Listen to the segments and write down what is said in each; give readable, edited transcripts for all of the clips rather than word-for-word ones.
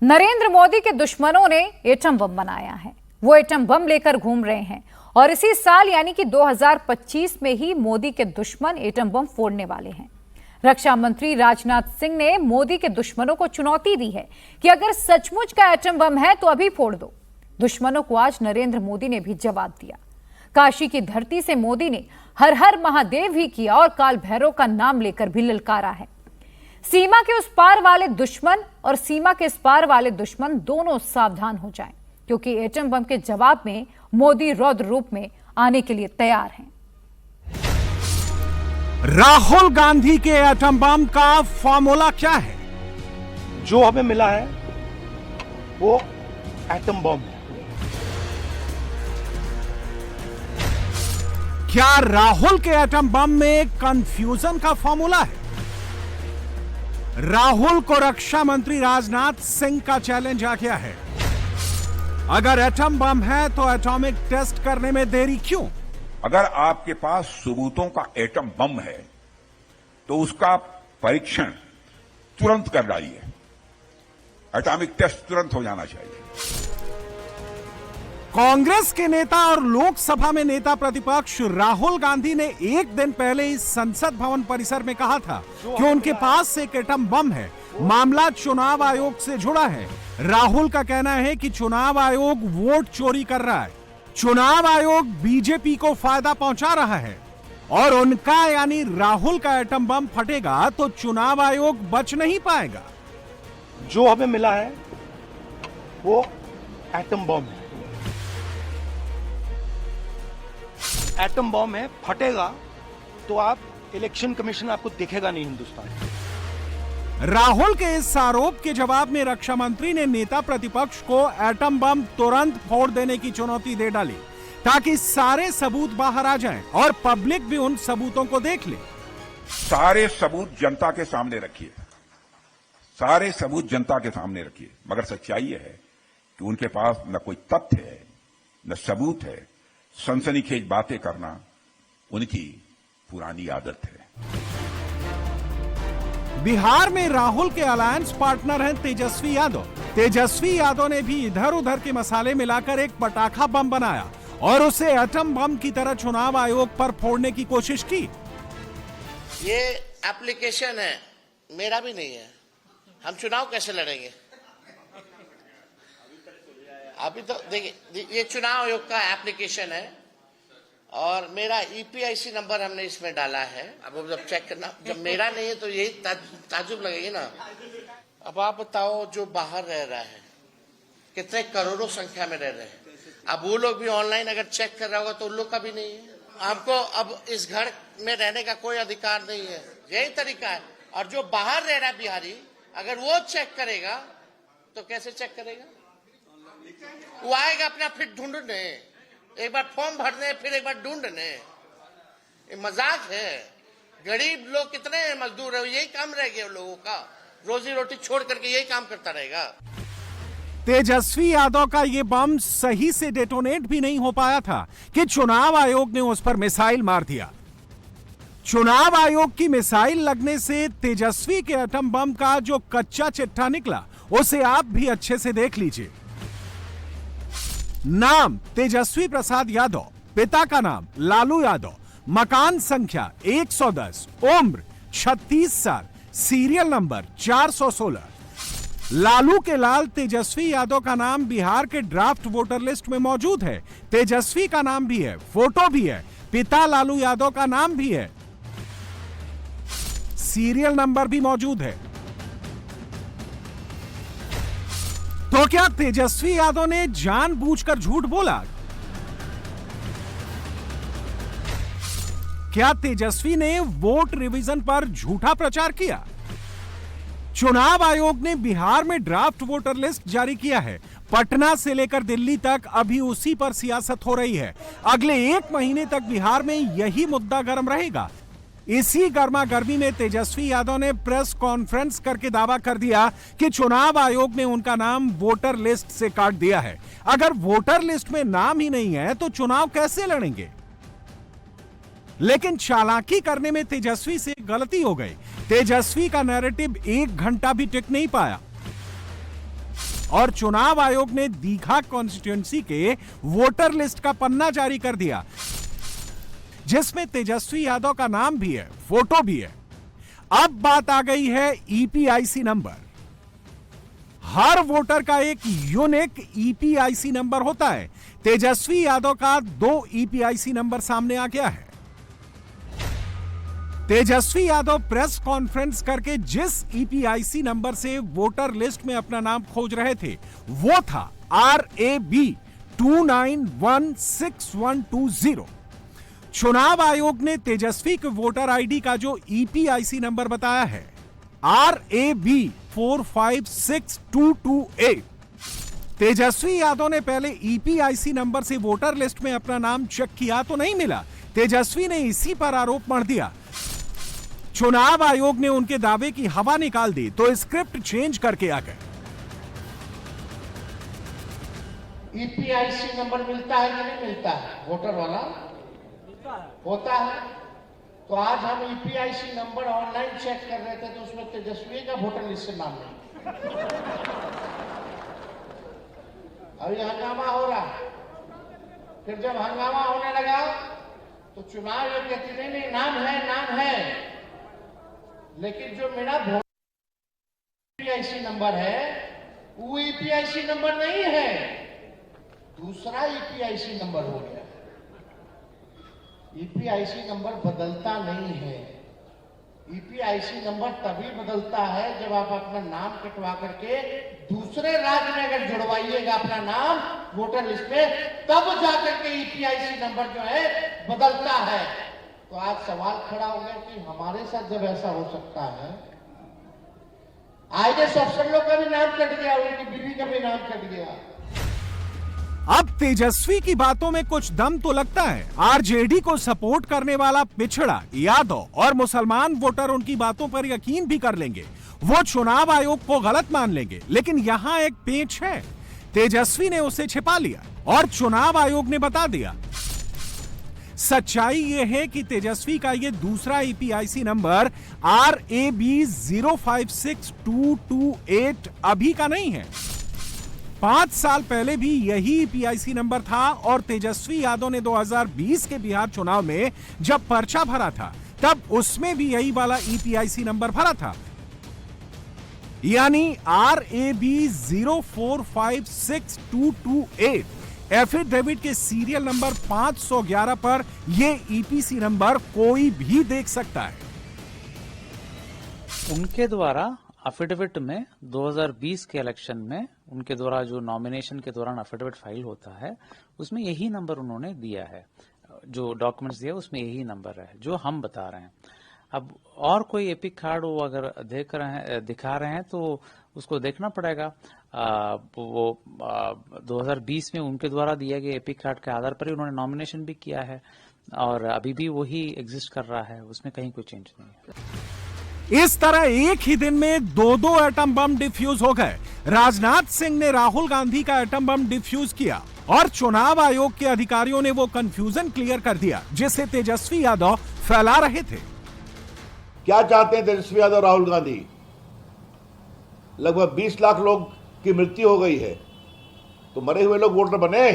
नरेंद्र मोदी के दुश्मनों ने एटम बम बनाया है। वो एटम बम लेकर घूम रहे हैं और इसी साल यानी कि 2025 में ही मोदी के दुश्मन एटम बम फोड़ने वाले हैं। रक्षा मंत्री राजनाथ सिंह ने मोदी के दुश्मनों को चुनौती दी है कि अगर सचमुच का एटम बम है तो अभी फोड़ दो। दुश्मनों को आज नरेंद्र मोदी ने भी जवाब दिया। काशी की धरती से मोदी ने हर हर महादेव ही किया और काल भैरव का नाम लेकर भी ललकारा है। सीमा के उस पार वाले दुश्मन और सीमा के इस पार वाले दुश्मन दोनों सावधान हो जाएं, क्योंकि एटम बम के जवाब में मोदी रौद्र रूप में आने के लिए तैयार हैं। राहुल गांधी के एटम बम का फॉर्मूला क्या है? जो हमें मिला है वो एटम बम है। क्या राहुल के एटम बम में कंफ्यूजन का फॉर्मूला है? राहुल को रक्षा मंत्री राजनाथ सिंह का चैलेंज आ गया है। अगर एटम बम है तो एटॉमिक टेस्ट करने में देरी क्यों? अगर आपके पास सबूतों का एटम बम है तो उसका परीक्षण तुरंत कर डालिए। एटॉमिक टेस्ट तुरंत हो जाना चाहिए। कांग्रेस के नेता और लोकसभा में नेता प्रतिपक्ष राहुल गांधी ने एक दिन पहले इस संसद भवन परिसर में कहा था कि उनके पास एक एटम बम है। मामला चुनाव आयोग से जुड़ा है। राहुल का कहना है कि चुनाव आयोग वोट चोरी कर रहा है। चुनाव आयोग बीजेपी को फायदा पहुंचा रहा है और उनका यानी राहुल का एटम बम फटेगा तो चुनाव आयोग बच नहीं पाएगा। जो हमें मिला है वो एटम बम है। एटम बम है, फटेगा तो आप इलेक्शन कमीशन आपको दिखेगा नहीं हिंदुस्तान। राहुल के इस आरोप के जवाब में रक्षा मंत्री ने नेता प्रतिपक्ष को एटम बम तुरंत फोड़ देने की चुनौती दे डाली ताकि सारे सबूत बाहर आ जाएं और पब्लिक भी उन सबूतों को देख ले। सारे सबूत जनता के सामने रखिए। सारे सबूत जनता के सामने रखिए। मगर सच्चाई यह है कि उनके पास न कोई तथ्य है न सबूत है। सनसनीखेज बातें करना उनकी पुरानी आदत है। बिहार में राहुल के अलायंस पार्टनर हैं तेजस्वी यादव। तेजस्वी यादव ने भी इधर उधर के मसाले मिलाकर एक पटाखा बम बनाया और उसे एटम बम की तरह चुनाव आयोग पर फोड़ने की कोशिश की। ये एप्लीकेशन है, मेरा भी नहीं है। हम चुनाव कैसे लड़ेंगे? अभी तो देखिए, ये चुनाव आयोग का एप्लीकेशन है और मेरा ईपीआईसी नंबर हमने इसमें डाला है। अब जब चेक करना, जब मेरा नहीं है तो यही ताजुब लगेगी ना। अब आप बताओ, जो बाहर रह रहा है कितने करोड़ों संख्या में रह रहे हैं, अब वो लोग भी ऑनलाइन अगर चेक कर रहा होगा तो उन लोग का भी नहीं है। आपको अब इस घर में रहने का कोई अधिकार नहीं है। यही तरीका है। और जो बाहर रह रहा है बिहारी, अगर वो चेक करेगा तो कैसे चेक करेगा? वो आएगा अपना फिर ढूंढने, एक बार फॉर्म भरने फिर एक बार ढूंढने। ये मजाक है। गरीब लोग कितने मजदूर है, यही काम रह गया लोगों का। रोजी रोटी छोड़ करके यही काम करता रहेगा। तेजस्वी यादव का ये बम सही से डेटोनेट भी नहीं हो पाया था कि चुनाव आयोग ने उस पर मिसाइल मार दिया। चुनाव आयोग की मिसाइल लगने से तेजस्वी के एटम बम का जो कच्चा चिट्ठा निकला उसे आप भी अच्छे से देख लीजिए। नाम तेजस्वी प्रसाद यादव, पिता का नाम लालू यादव, मकान संख्या 110, उम्र 36 साल, सीरियल नंबर 416। लालू के लाल तेजस्वी यादव का नाम बिहार के ड्राफ्ट वोटर लिस्ट में मौजूद है। तेजस्वी का नाम भी है, फोटो भी है, पिता लालू यादव का नाम भी है, सीरियल नंबर भी मौजूद है। तो क्या तेजस्वी यादव ने जानबूझकर झूठ बोला? क्या तेजस्वी ने वोट रिवीजन पर झूठा प्रचार किया? चुनाव आयोग ने बिहार में ड्राफ्ट वोटर लिस्ट जारी किया है। पटना से लेकर दिल्ली तक अभी उसी पर सियासत हो रही है। अगले 1 महीने तक बिहार में यही मुद्दा गर्म रहेगा। इसी गर्मा गर्मी में तेजस्वी यादव ने प्रेस कॉन्फ्रेंस करके दावा कर दिया कि चुनाव आयोग ने उनका नाम वोटर लिस्ट से काट दिया है। अगर वोटर लिस्ट में नाम ही नहीं है तो चुनाव कैसे लड़ेंगे? लेकिन चालाकी करने में तेजस्वी से गलती हो गई। तेजस्वी का नैरेटिव 1 घंटा भी टिक नहीं पाया। और चुनाव आयोग ने दीघा कॉन्स्टिट्यूएंसी के वोटर लिस्ट का पन्ना जारी कर दिया, जिसमें तेजस्वी यादव का नाम भी है, फोटो भी है। अब बात आ गई है ईपीआईसी नंबर। हर वोटर का एक यूनिक ईपीआईसी नंबर होता है। तेजस्वी यादव का 2 ईपीआईसी नंबर सामने आ गया है। तेजस्वी यादव प्रेस कॉन्फ्रेंस करके जिस ईपीआईसी नंबर से वोटर लिस्ट में अपना नाम खोज रहे थे वो था RAB 291612 चुनाव आयोग ने तेजस्वी के वोटर आईडी का जो ईपीआईसी नंबर बताया है RAB 456228। तेजस्वी यादव ने पहले ईपीआईसी नंबर से वोटर लिस्ट में अपना नाम चेक किया तो नहीं मिला। तेजस्वी ने इसी पर आरोप मढ़ दिया। चुनाव आयोग ने उनके दावे की हवा निकाल दी तो स्क्रिप्ट चेंज करके आ गए। ईपीआईसी नंबर मिलता है कि नहीं मिलता है? वोटर वाला होता है। तो आज हम ईपीआईसी नंबर ऑनलाइन चेक कर रहे थे तो उसमें तेजस्वी का वोटर लिस्ट से नाम नहीं। अभी हंगामा हो रहा है। फिर जब हंगामा होने लगा तो चुनाव आयोग कहते नहीं नाम है, लेकिन जो मेरा ईपीआईसी नंबर है वो ईपीआईसी नंबर नहीं है, दूसरा ईपीआईसी नंबर हो गया। ईपीआईसी नंबर बदलता नहीं है। ईपीआईसी नंबर तभी बदलता है जब आप अपना नाम कटवा करके दूसरे राज्य में अगर जुड़वाइएगा अपना नाम वोटर लिस्ट में, तब जाकर के ईपीआईसी नंबर जो है बदलता है। तो आज सवाल खड़ा हो गया कि हमारे साथ जब ऐसा हो सकता है, आईएएस अफसर लोग का भी नाम कट गया, उनकी बीवी का भी नाम कट गया। अब तेजस्वी की बातों में कुछ दम तो लगता है। आरजेडी को सपोर्ट करने वाला पिछड़ा, यादव और मुसलमान वोटर उनकी बातों पर यकीन भी कर लेंगे। वो चुनाव आयोग को गलत मान लेंगे। लेकिन यहां एक पेंच है, तेजस्वी ने उसे छिपा लिया और चुनाव आयोग ने बता दिया। सच्चाई यह है कि तेजस्वी का यह दूसरा ईपीआईसी नंबर RAB 056228 अभी का नहीं है। 5 साल पहले भी यही ईपीआईसी नंबर था और तेजस्वी यादव ने 2020 के बिहार चुनाव में जब पर्चा भरा था तब उसमें भी यही वाला ईपीआईसी नंबर भरा था, यानी RAB 04562228। एफिडेविट के सीरियल नंबर 511 पर यह ईपीसी नंबर कोई भी देख सकता है। उनके द्वारा अफिडेविट में 2020 के इलेक्शन में उनके द्वारा जो नॉमिनेशन के दौरान अफिडेविट फाइल होता है उसमें यही नंबर उन्होंने दिया है। जो डॉक्यूमेंट्स दिया उसमें यही नंबर है जो हम बता रहे हैं। अब और कोई एपिक कार्ड वो अगर दिखा रहे हैं तो उसको देखना पड़ेगा। वो 2020 में उनके द्वारा दिया गया एपिक कार्ड के आधार पर ही उन्होंने नॉमिनेशन भी किया है और अभी भी वही एग्जिस्ट कर रहा है, उसमें कहीं कोई चेंज नहीं है। इस तरह एक ही दिन में 2 एटम बम डिफ्यूज हो गए। राजनाथ सिंह ने राहुल गांधी का एटम बम डिफ्यूज किया और चुनाव आयोग के अधिकारियों ने वो कंफ्यूजन क्लियर कर दिया जिसे तेजस्वी यादव फैला रहे थे। क्या चाहते हैं तेजस्वी यादव, राहुल गांधी? लगभग 20 लाख लोग की मृत्यु हो गई है तो मरे हुए लोग वोटर बने।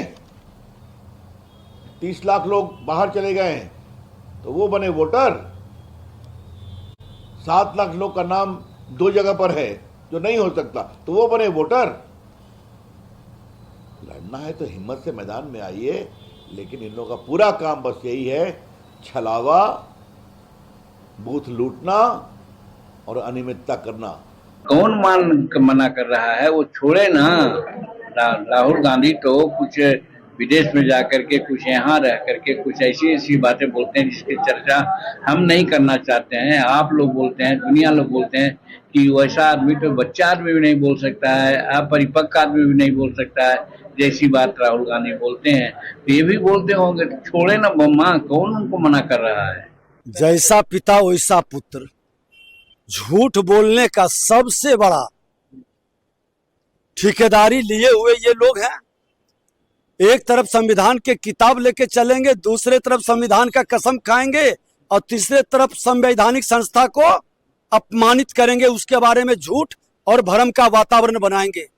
30 लाख लोग बाहर चले गए हैं तो वो बने वोटर। 7 लाख लोग का नाम 2 जगह पर है जो नहीं हो सकता तो वो बने वोटर। लड़ना है तो हिम्मत से मैदान में आइए, लेकिन इन लोगों का पूरा काम बस यही है, छलावा, बूथ लूटना और अनियमितता करना। कौन मना कर रहा है? वो छोड़े ना। राहुल गांधी तो कुछ विदेश में जाकर के कुछ यहाँ रह करके कुछ ऐसी ऐसी बातें बोलते हैं जिसकी चर्चा हम नहीं करना चाहते हैं। आप लोग बोलते हैं, दुनिया लोग बोलते हैं कि वैसा आदमी तो बच्चा आदमी भी नहीं बोल सकता है, अपरिपक्व आदमी भी नहीं बोल सकता है, जैसी बात राहुल गांधी बोलते हैं। तो ये भी बोलते होंगे, छोड़े ना बम्मा, कौन उनको मना कर रहा है? जैसा पिता वैसा पुत्र। झूठ बोलने का सबसे बड़ा ठेकेदारी लिए हुए ये लोग हैं। एक तरफ संविधान के किताब लेके चलेंगे, दूसरे तरफ संविधान का कसम खाएंगे और तीसरे तरफ संवैधानिक संस्था को अपमानित करेंगे, उसके बारे में झूठ और भ्रम का वातावरण बनाएंगे।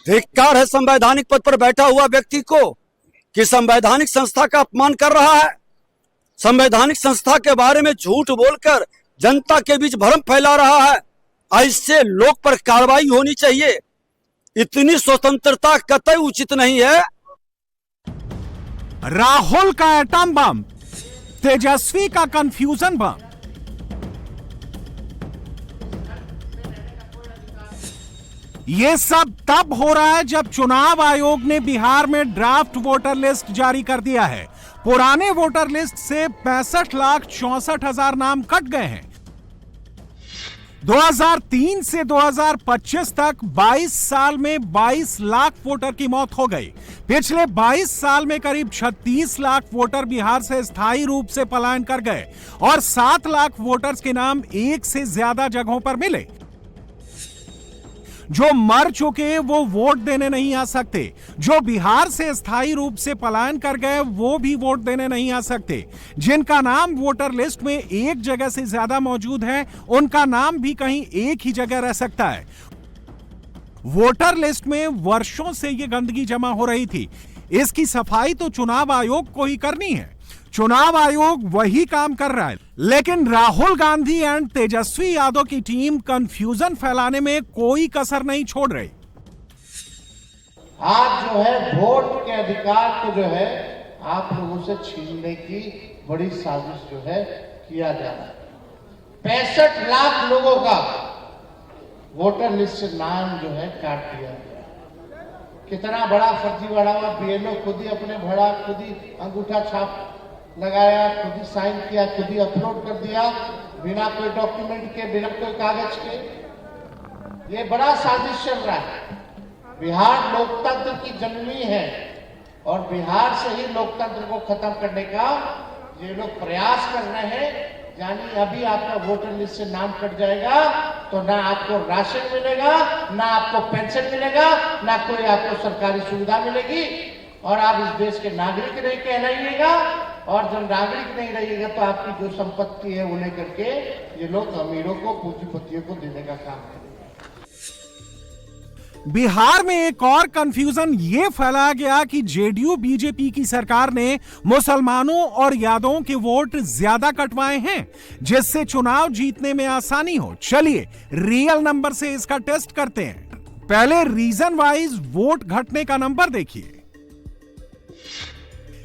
धिक्कार है संवैधानिक पद पर बैठा हुआ व्यक्ति को कि संवैधानिक संस्था का अपमान कर रहा है, संवैधानिक संस्था के बारे में झूठ बोलकर जनता के बीच भ्रम फैला रहा है। ऐसे लोग पर कार्रवाई होनी चाहिए। इतनी स्वतंत्रता कतई उचित नहीं है। राहुल का एटम बम, तेजस्वी का कंफ्यूजन बम। यह सब तब हो रहा है जब चुनाव आयोग ने बिहार में ड्राफ्ट वोटर लिस्ट जारी कर दिया है। पुराने वोटर लिस्ट से 65,64,000 नाम कट गए हैं। 2003 से 2025 तक 22 साल में 22 लाख वोटर की मौत हो गई। पिछले 22 साल में करीब 36 लाख वोटर बिहार से स्थायी रूप से पलायन कर गए और 7 लाख वोटर्स के नाम एक से ज्यादा जगहों पर मिले। जो मर चुके वो वोट देने नहीं आ सकते, जो बिहार से स्थायी रूप से पलायन कर गए वो भी वोट देने नहीं आ सकते। जिनका नाम वोटर लिस्ट में एक जगह से ज्यादा मौजूद है उनका नाम भी कहीं एक ही जगह रह सकता है। वोटर लिस्ट में वर्षों से ये गंदगी जमा हो रही थी। इसकी सफाई तो चुनाव आयोग को ही करनी है। चुनाव आयोग वही काम कर रहा है, लेकिन राहुल गांधी एंड तेजस्वी यादव की टीम कंफ्यूजन फैलाने में कोई कसर नहीं छोड़ रही। आज जो है वोट के अधिकार को जो है आप लोगों से छीनने की बड़ी साजिश जो है किया जा रहा है। 65 लाख लोगों का वोटर लिस्ट से नाम जो है काट दिया गया। कितना बड़ा फर्जीवाड़ा हुआ। बीएलओ खुद ही अपने भरा, खुद ही अंगूठा छाप लगाया, खुद ही साइन किया, खुद ही अपलोड कर दिया, बिना कोई डॉक्यूमेंट के, बिना कोई कागज के। ये बड़ा साजिश चल रहा है। बिहार लोकतंत्र की जननी है और बिहार से ही लोकतंत्र को खत्म करने का ये लोग प्रयास कर रहे हैं। यानी अभी आपका वोटर लिस्ट से नाम कट जाएगा तो ना आपको राशन मिलेगा, ना आपको पेंशन मिलेगा, ना कोई आपको सरकारी सुविधा मिलेगी और आप इस देश के नागरिक नहीं कहलाइएगा। और जब नागरिक नहीं रहिएगा तो आपकी जो संपत्ति है वो लेकर के ये लोग अमीरों को, पूंजीपतियों को देने का काम करेंगे। बिहार में एक और कंफ्यूजन ये फैलाया गया कि जेडीयू बीजेपी की सरकार ने मुसलमानों और यादवों के वोट ज्यादा कटवाए हैं जिससे चुनाव जीतने में आसानी हो। चलिए रियल नंबर से इसका टेस्ट करते हैं। पहले रीजन वाइज वोट घटने का नंबर देखिए।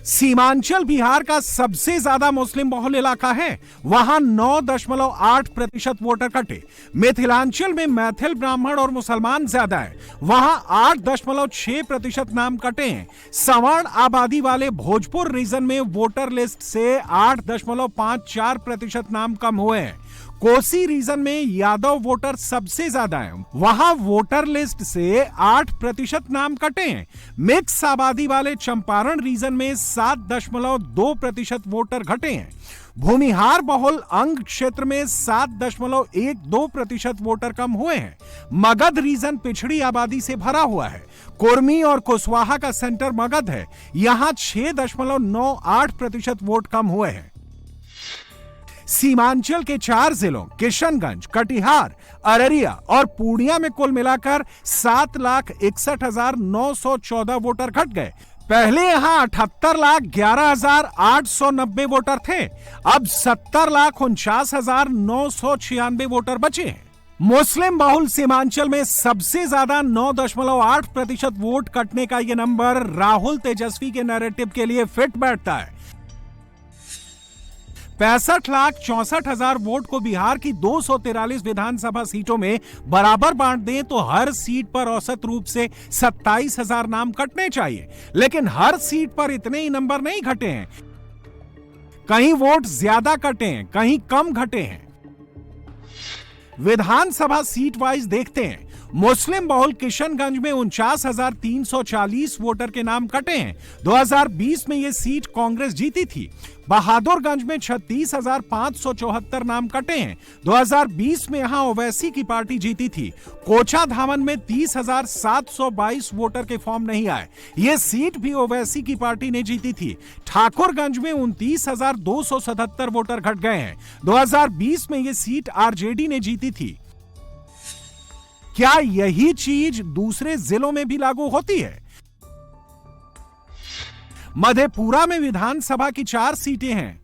सीमांचल बिहार का सबसे ज्यादा मुस्लिम बहुल इलाका है, वहां 9.8% वोटर कटे। मिथिलांचल में मैथिल, ब्राह्मण और मुसलमान ज्यादा है, वहां 8.6% नाम कटे हैं। सवर्ण आबादी वाले भोजपुर रीजन में वोटर लिस्ट से 8.54% नाम कम हुए हैं। कोसी रीजन में यादव वोटर सबसे ज्यादा हैं, वहां वोटर लिस्ट से 8% नाम कटे हैं। मिक्स आबादी वाले चंपारण रीजन में 7.2% वोटर घटे हैं। भूमिहार बहुल अंग क्षेत्र में 7.12% वोटर कम हुए हैं। मगध रीजन पिछड़ी आबादी से भरा हुआ है। कुर्मी और कुशवाहा का सेंटर मगध है, यहां 6.98% वोट कम हुए हैं। सीमांचल के 4 जिलों किशनगंज, कटिहार, अररिया और पूर्णिया में कुल मिलाकर 7,61,914 वोटर घट गए। पहले यहां 78,11,890 वोटर थे, अब 70,49,996 वोटर बचे हैं। मुस्लिम बहुल सीमांचल में सबसे ज्यादा 9.8% वोट कटने का यह नंबर राहुल तेजस्वी के नैरेटिव के लिए फिट बैठता है। 65,64,000 वोट को बिहार की 243 विधानसभा सीटों में बराबर बांट दें तो हर सीट पर औसत रूप से 27,000 नाम कटने चाहिए, लेकिन हर सीट पर इतने ही नंबर नहीं घटे हैं। कहीं वोट ज्यादा कटे हैं, कहीं कम घटे हैं। विधानसभा सीट वाइज देखते हैं। मुस्लिम बहुल किशनगंज में 49,340 वोटर के नाम कटे हैं। 2020 में यह सीट कांग्रेस जीती थी। बहादुरगंज में 36,574 नाम कटे हैं। 2020 में यहां ओवैसी की पार्टी जीती थी। कोचा धामन में 30,722 वोटर के फॉर्म नहीं आए, यह सीट भी ओवैसी की पार्टी ने जीती थी। ठाकुरगंज में 29,277 वोटर घट गए हैं। 2020 में यह सीट आरजेडी ने जीती थी। क्या यही चीज दूसरे जिलों में भी लागू होती है? मधेपुरा में विधानसभा की 4 सीटें हैं।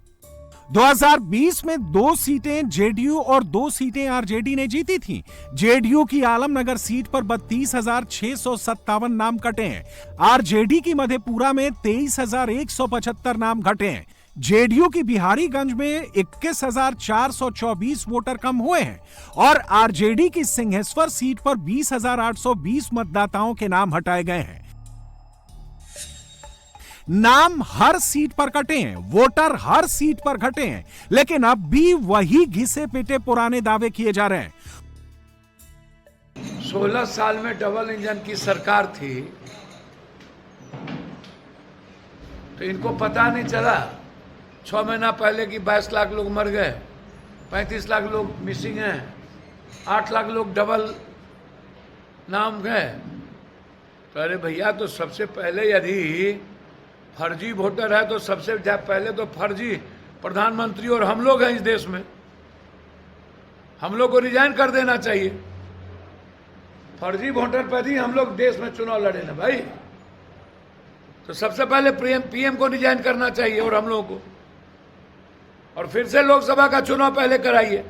2020 में 2 सीटें जेडीयू और 2 सीटें आरजेडी ने जीती थीं। जेडीयू की आलमनगर सीट पर 32,657 नाम कटे हैं। आरजेडी की मधेपुरा में 23,175 नाम घटे हैं। जेडीयू की बिहारीगंज में 21,424 वोटर कम हुए हैं और आरजेडी की सिंहेश्वर सीट पर 20,820 मतदाताओं के नाम हटाए गए हैं। नाम हर सीट पर कटे हैं, वोटर हर सीट पर घटे हैं, लेकिन अब भी वही घिसे पिटे पुराने दावे किए जा रहे हैं। 16 साल में डबल इंजन की सरकार थी तो इनको पता नहीं चला। 6 महीना पहले की 22 लाख लोग मर गए, 35 लाख लोग मिसिंग हैं, 8 लाख लोग डबल नाम गए। तो अरे भैया, तो सबसे पहले यदि फर्जी वोटर है तो सबसे पहले तो फर्जी प्रधानमंत्री और हम लोग हैं इस देश में, हम लोग को रिजाइन कर देना चाहिए। फर्जी वोटर पर ही हम लोग देश में चुनाव लड़े ना भाई, तो सबसे पहले पीएम को रिजाइन करना चाहिए और हम लोगों को, और फिर से लोकसभा का चुनाव पहले कराइए।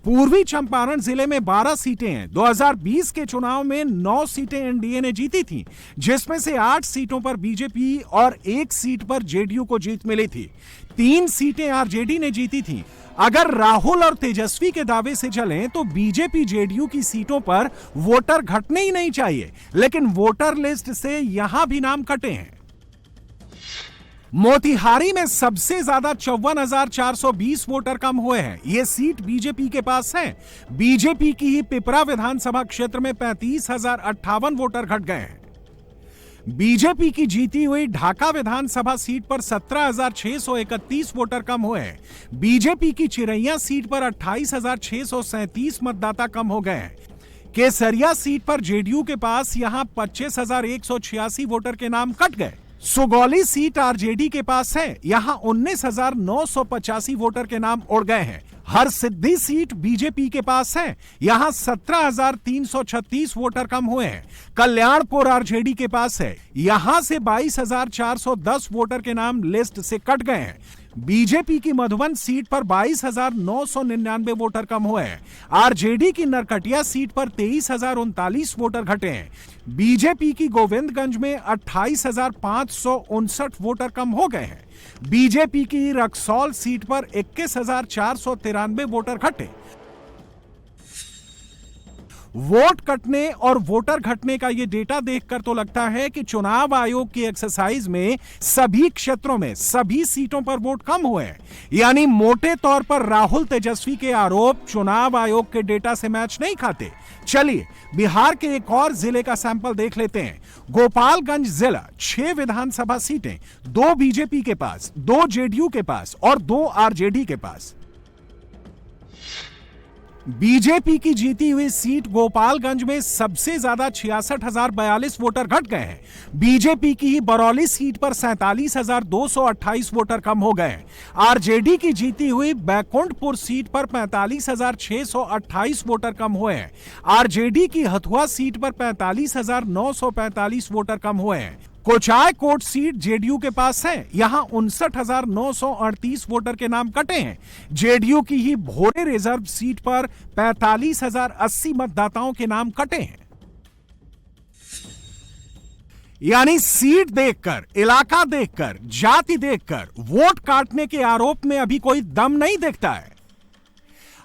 पूर्वी चंपारण जिले में 12 सीटें हैं। 2020 के चुनाव में 9 सीटें एनडीए ने जीती थीं, जिसमें से 8 सीटों पर बीजेपी और 1 सीट पर जेडीयू को जीत मिली थी। 3 सीटें आरजेडी ने जीती थीं। अगर राहुल और तेजस्वी के दावे से चलें तो बीजेपी जेडीयू की सीटों पर वोटर घटने ही नहीं चाहिए, लेकिन वोटर लिस्ट से यहां भी नाम कटे हैं। मोतिहारी में सबसे ज्यादा 54,420 वोटर कम हुए हैं। यह सीट बीजेपी के पास है। बीजेपी की ही पिपरा विधानसभा क्षेत्र में 35,058 वोटर घट गए हैं। बीजेपी की जीती हुई ढाका विधानसभा सीट पर 17,631 वोटर कम हुए हैं। बीजेपी की चिरैया सीट पर 28,637 मतदाता कम हो गए हैं। केसरिया सीट पर जेडीयू के पास यहां 25,186 वोटर के नाम कट गए। सुगौली सीट आरजेडी के पास है, यहां 19,985 वोटर के नाम उड़ गए हैं। हर सिद्धि सीट बीजेपी के पास है, यहां 17,336 वोटर कम हुए हैं। कल्याणपुर आरजेडी के पास है, यहां से 22,410 वोटर के नाम लिस्ट से कट गए हैं। बीजेपी की मधुबन सीट पर 22,999 वोटर कम हुए हैं। आरजेडी की नरकटिया सीट पर 23,039 वोटर घटे हैं। बीजेपी की गोविंदगंज में 28,559 वोटर कम हो गए हैं। बीजेपी की रक्सौल सीट पर 21,493 वोटर घटे। वोट कटने और वोटर घटने का यह डेटा देखकर तो लगता है कि चुनाव आयोग की एक्सरसाइज में सभी क्षेत्रों में सभी सीटों पर वोट कम हुए हैं। यानी मोटे तौर पर राहुल तेजस्वी के आरोप चुनाव आयोग के डेटा से मैच नहीं खाते। चलिए बिहार के एक और जिले का सैंपल देख लेते हैं। गोपालगंज जिला 6 विधानसभा सीटें, 2 बीजेपी के पास, 2 जेडीयू के पास और 2 आरजेडी के पास। बीजेपी की जीती हुई सीट गोपालगंज में सबसे ज्यादा 66,042 वोटर घट गए हैं। बीजेपी की ही बरौली सीट पर 47,228 वोटर कम हो गए हैं। आरजेडी की जीती हुई बैकुंठपुर सीट पर 45,628 वोटर कम हुए हैं। आरजेडी की हथुआ सीट पर 45,945 वोटर कम हुए हैं। कोचायकोट सीट जेडीयू के पास है, यहां 59,938 वोटर के नाम कटे हैं। जेडीयू की ही भोरे रिजर्व सीट पर 45,080 मतदाताओं के नाम कटे हैं। यानी सीट देखकर, इलाका देखकर, जाति देखकर वोट काटने के आरोप में अभी कोई दम नहीं दिखता है।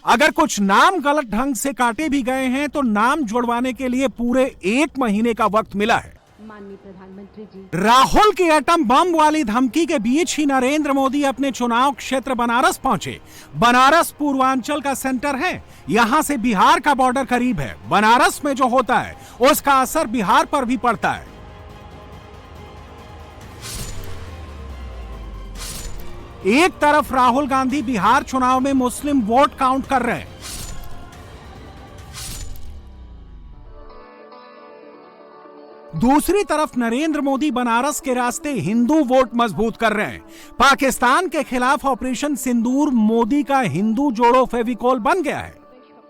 अगर कुछ नाम गलत ढंग से काटे भी गए हैं तो नाम जुड़वाने के लिए पूरे 1 महीने का वक्त मिला है। माननीय प्रधानमंत्री जी, राहुल की एटम बम वाली धमकी के बीच ही नरेंद्र मोदी अपने चुनाव क्षेत्र बनारस पहुंचे। बनारस पूर्वांचल का सेंटर है, यहां से बिहार का बॉर्डर करीब है। बनारस में जो होता है उसका असर बिहार पर भी पड़ता है। एक तरफ राहुल गांधी बिहार चुनाव में मुस्लिम वोट काउंट कर रहे हैं, दूसरी तरफ नरेंद्र मोदी बनारस के रास्ते हिंदू वोट मजबूत कर रहे हैं। पाकिस्तान के खिलाफ ऑपरेशन सिंदूर मोदी का हिंदू जोड़ो फेविकोल बन गया है।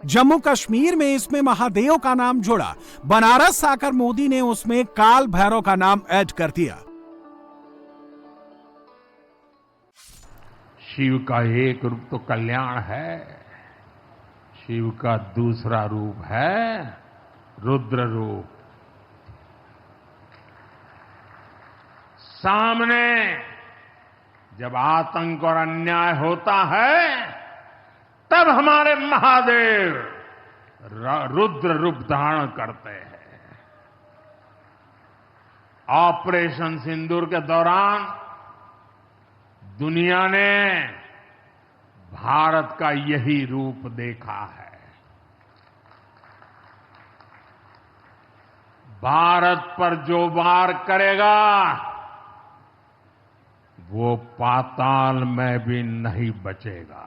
जम्मू कश्मीर में इसमें महादेव का नाम जुड़ा, बनारस आकर मोदी ने उसमें काल भैरव का नाम ऐड कर दिया। शिव का एक रूप तो कल्याण है, शिव का दूसरा रूप है रुद्र रूप। सामने जब आतंक और अन्याय होता है तब हमारे महादेव रुद्र रूप धारण करते हैं। ऑपरेशन सिंदूर के दौरान दुनिया ने भारत का यही रूप देखा है। भारत पर जो वार करेगा वो पाताल में भी नहीं बचेगा।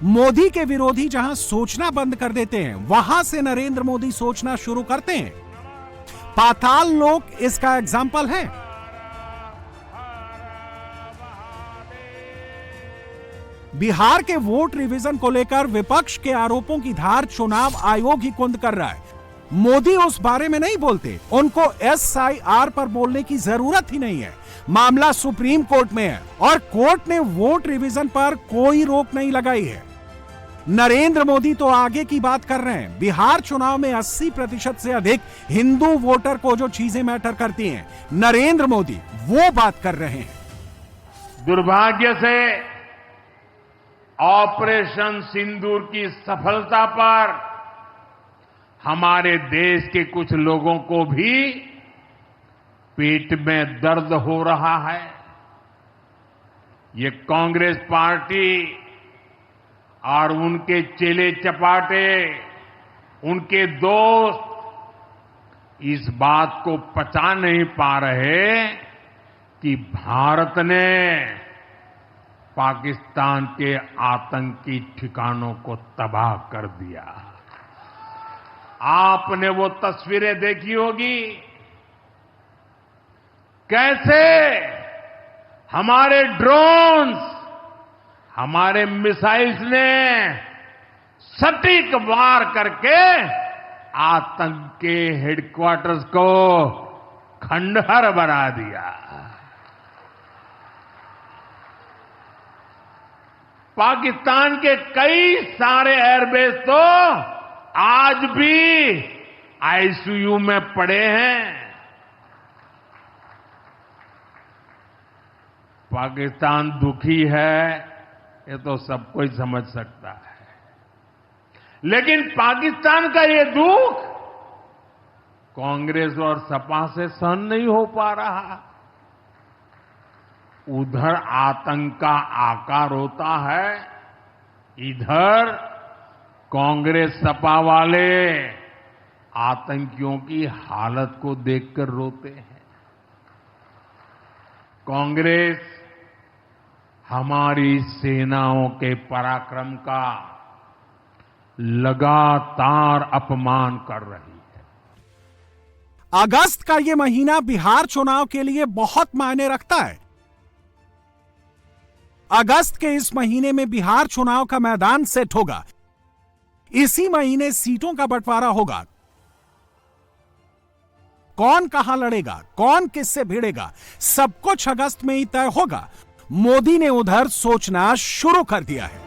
मोदी के विरोधी जहां सोचना बंद कर देते हैं, वहां से नरेंद्र मोदी सोचना शुरू करते हैं। पाताल लोक इसका एग्जाम्पल है। बिहार के वोट रिवीजन को लेकर विपक्ष के आरोपों की धार चुनाव आयोग ही कुंद कर रहा है। मोदी उस बारे में नहीं बोलते, उनको SIR पर बोलने की जरूरत ही नहीं है। मामला सुप्रीम कोर्ट में है और कोर्ट ने वोट रिवीजन पर कोई रोक नहीं लगाई है। नरेंद्र मोदी तो आगे की बात कर रहे हैं। बिहार चुनाव में 80% से अधिक हिंदू वोटर को जो चीजें मैटर करती हैं, नरेंद्र मोदी वो बात कर रहे हैं। दुर्भाग्य से ऑपरेशन सिंदूर की सफलता पर हमारे देश के कुछ लोगों को भी पेट में दर्द हो रहा है। ये कांग्रेस पार्टी और उनके चेले चपाटे, उनके दोस्त इस बात को पचा नहीं पा रहे कि भारत ने पाकिस्तान के आतंकी ठिकानों को तबाह कर दिया। आपने वो तस्वीरें देखी होगी, कैसे हमारे ड्रोन्स, हमारे मिसाइल्स ने सटीक वार करके आतंक के हेडक्वार्टर्स को खंडहर बना दिया। पाकिस्तान के कई सारे एयरबेस तो आज भी ICU में पड़े हैं। पाकिस्तान दुखी है, ये तो सब कोई समझ सकता है, लेकिन पाकिस्तान का ये दुख कांग्रेस और सपा से सहन नहीं हो पा रहा। उधर आतंक का आकार होता है, इधर कांग्रेस सपा वाले आतंकियों की हालत को देखकर रोते हैं। कांग्रेस हमारी सेनाओं के पराक्रम का लगातार अपमान कर रही है। अगस्त का ये महीना बिहार चुनाव के लिए बहुत मायने रखता है। अगस्त के इस महीने में बिहार चुनाव का मैदान सेट होगा। इसी महीने सीटों का बंटवारा होगा। कौन कहां लड़ेगा, कौन किससे भिड़ेगा, सब कुछ अगस्त में ही तय होगा। मोदी ने उधर सोचना शुरू कर दिया है।